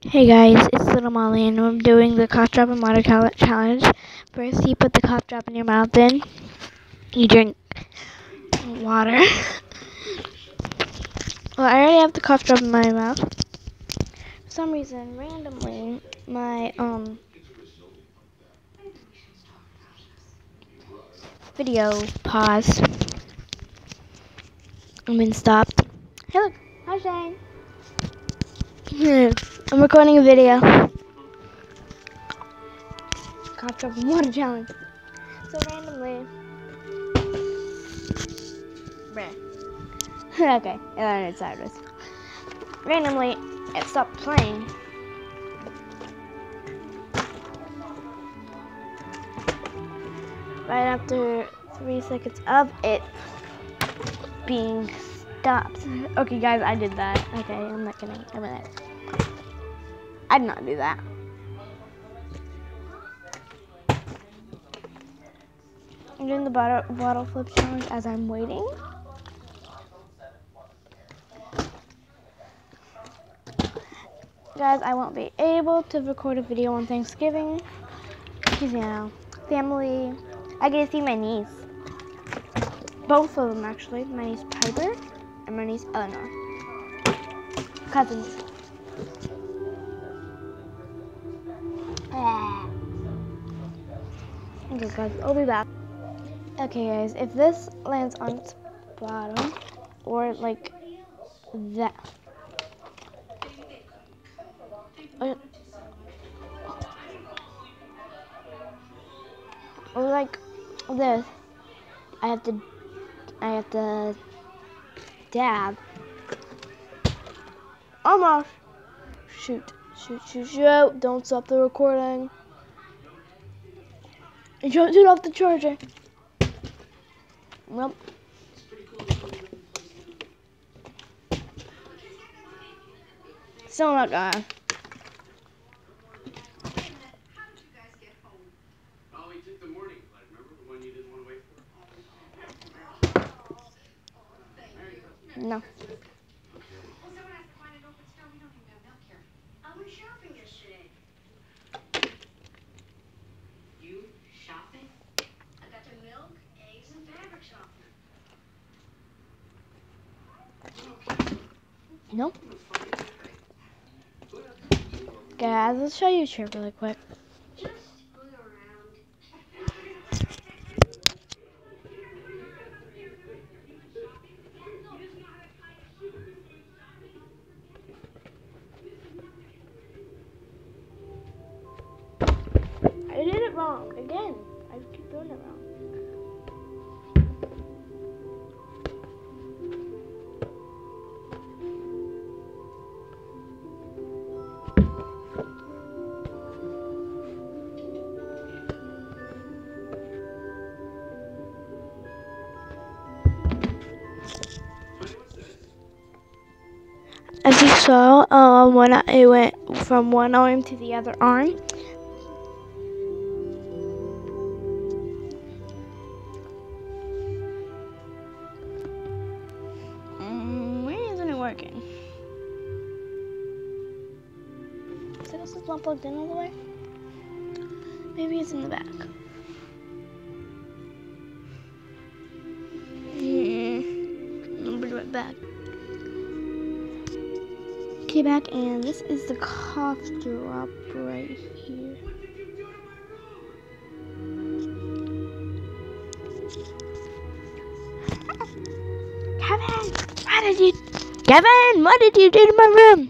Hey guys, it's Little Molly and I'm doing the cough drop and water challenge. First, you put the cough drop in your mouth, then you drink water. Well, I already have the cough drop in my mouth. For some reason, randomly, my video paused and then stopped. Hey look, hi Shane. I'm recording a video. Cough drop and water challenge. So randomly. Okay, and then it's sideways. Randomly, it stopped playing. Right after 3 seconds of it being stopped. Okay, guys, I did that. Okay, I'm not gonna admit it. I did not do that. I'm doing the bottle flip challenge as I'm waiting. Guys, I won't be able to record a video on Thanksgiving because, you know, family. I get to see my niece. Both of them, actually. My niece Piper and my niece Eleanor. Cousins. Okay, guys, I'll be back. Okay, guys, if this lands on its bottom, or like that, or like this, I have to dab. Almost. Shoot. Don't stop the recording. And don't turn off the charger. Well. Still not gone. No. I went shopping yesterday. You shopping? I got the milk, eggs, and fabric softener. No. Guys, let's show you a trick really quick. Just hung around. I did it wrong again. I keep doing it wrong. As you saw, when it went from one arm to the other arm. Why isn't it working? Is it not plugged in all the way? Maybe it's in the back. I'll be right back. Okay, back, and this is the cough drop right here. Kevin, what did you do to my room?